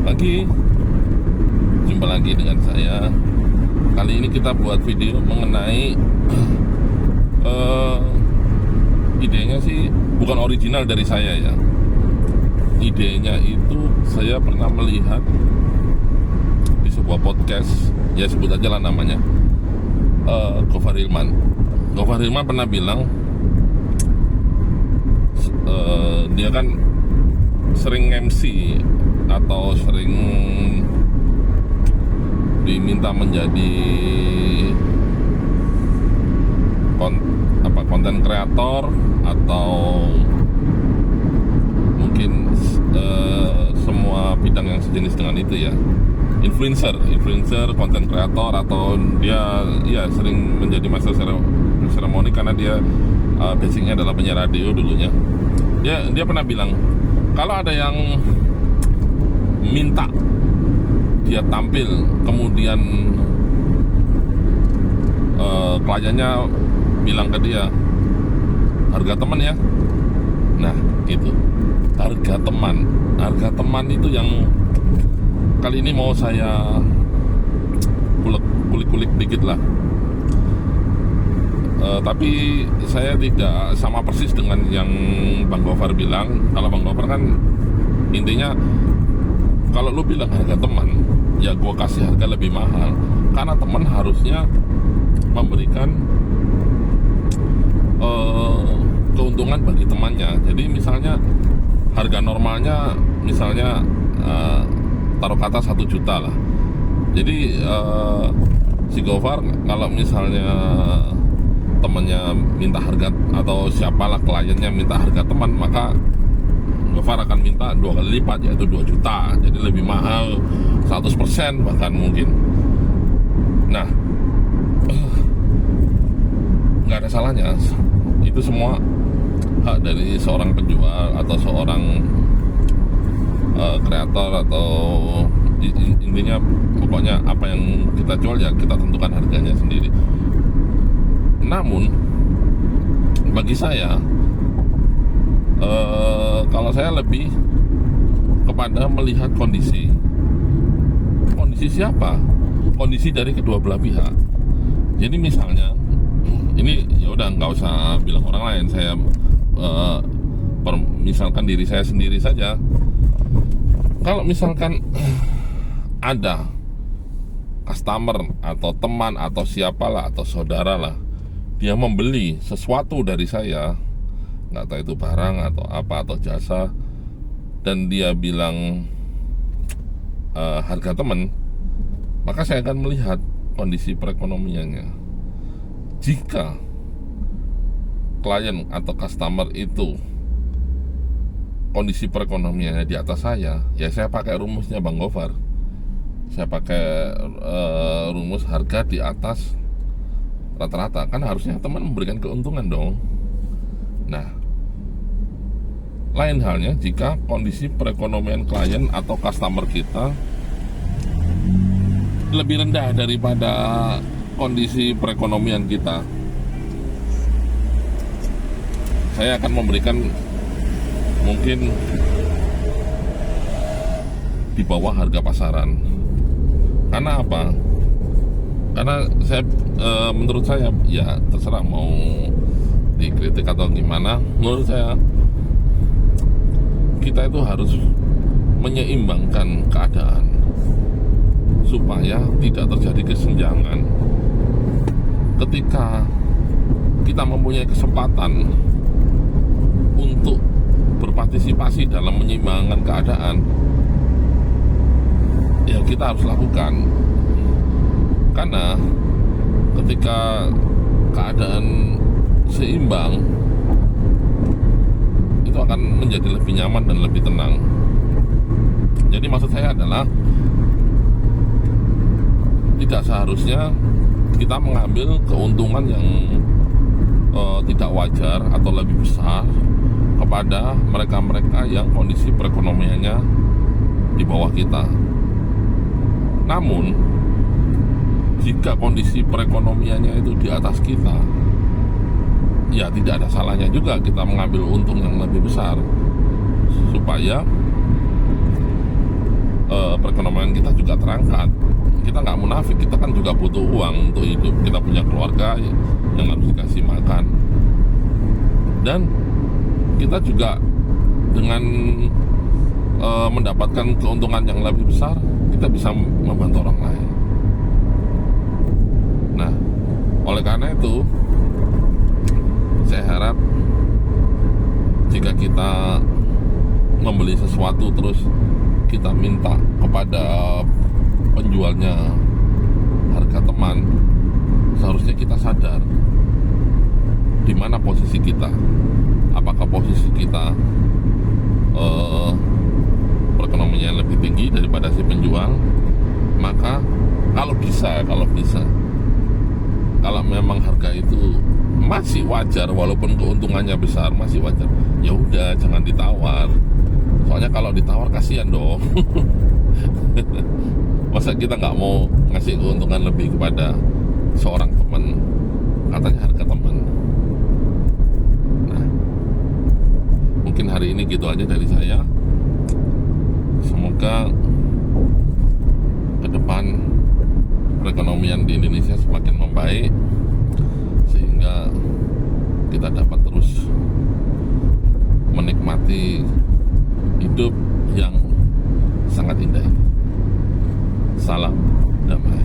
pagi. Jumpa lagi dengan saya. Kali ini kita buat video mengenai idenya sih bukan original dari saya ya. Idenya itu saya pernah melihat di sebuah podcast, ya sebut aja lah namanya, Gofar Hilman. Gofar Hilman pernah bilang dia kan sering MC atau sering diminta menjadi konten kreator atau mungkin semua bidang yang sejenis dengan itu ya, influencer, konten kreator, atau dia ya sering menjadi master seremoni karena dia basicnya adalah penyiar radio dulunya. Dia pernah bilang kalau ada yang minta dia tampil, kemudian kliennya bilang ke dia harga teman ya, nah gitu, harga teman itu yang kali ini mau saya kulik-kulik dikit lah. Tapi saya tidak sama persis dengan yang Bang Gofar bilang. Kalau Bang Gofar kan intinya kalau lu bilang harga teman, ya gua kasih harga lebih mahal karena teman harusnya memberikan keuntungan bagi temannya. Jadi misalnya harga normalnya misalnya taruh kata 1 juta lah. Jadi si Gofar kalau misalnya temannya minta harga, atau siapalah kliennya minta harga teman, maka Gofar akan minta 2 kali lipat, yaitu 2 juta. Jadi lebih mahal 100% bahkan mungkin. Nah, nggak ada salahnya. Itu semua hak dari seorang penjual atau seorang kreator, atau intinya pokoknya apa yang kita jual ya kita tentukan harganya sendiri. Namun bagi saya, kalau saya lebih kepada melihat kondisi siapa, kondisi dari kedua belah pihak. Jadi misalnya ini ya udah nggak usah bilang orang lain, saya misalkan diri saya sendiri saja. Kalau misalkan ada customer atau teman atau siapalah atau saudara lah, dia membeli sesuatu dari saya, nggak tahu itu barang atau apa atau jasa, dan dia bilang harga teman, maka saya akan melihat kondisi perekonomiannya. Jika klien atau customer itu kondisi perekonomiannya di atas saya, ya saya pakai rumusnya Bang Gofar. Saya pakai rumus harga di atas rata-rata. Kan harusnya teman memberikan keuntungan dong. Nah, lain halnya jika kondisi perekonomian klien atau customer kita lebih rendah daripada kondisi perekonomian kita, saya akan memberikan mungkin di bawah harga pasaran. Karena apa? Karena saya menurut saya ya terserah mau dikritik atau gimana. Menurut saya kita itu harus menyeimbangkan keadaan supaya tidak terjadi kesenjangan. Ketika kita mempunyai kesempatan untuk berpartisipasi dalam menyeimbangkan keadaan, ya kita harus lakukan. Karena ketika keadaan seimbang, itu akan menjadi lebih nyaman dan lebih tenang. Jadi maksud saya adalah tidak seharusnya kita mengambil keuntungan yang tidak wajar atau lebih besar kepada mereka-mereka yang kondisi perekonomiannya di bawah kita. Namun jika kondisi perekonomiannya itu di atas kita, ya tidak ada salahnya juga kita mengambil untung yang lebih besar supaya perekonomian kita juga terangkat. Kita nggak munafik, kita kan juga butuh uang untuk hidup. Kita punya keluarga yang harus dikasih makan, dan kita juga dengan mendapatkan keuntungan yang lebih besar, kita bisa membantu orang lain. Nah, oleh karena itu saya harap jika kita membeli sesuatu terus kita minta kepada penjualnya harga teman, seharusnya kita sadar di mana posisi kita. Apakah posisi kita perekonomian lebih tinggi daripada si penjual? Maka kalau bisa kalau memang harga itu masih wajar, walaupun keuntungannya besar, masih wajar, ya udah jangan ditawar. Soalnya kalau ditawar kasihan dong. Masa kita nggak mau ngasih keuntungan lebih kepada seorang teman, katanya harga teman. Nah, mungkin hari ini gitu aja dari saya. Semoga ke depan perekonomian di Indonesia semakin membaik, sehingga kita dapat terus menikmati hidup yang sangat indah ini. Salam damai.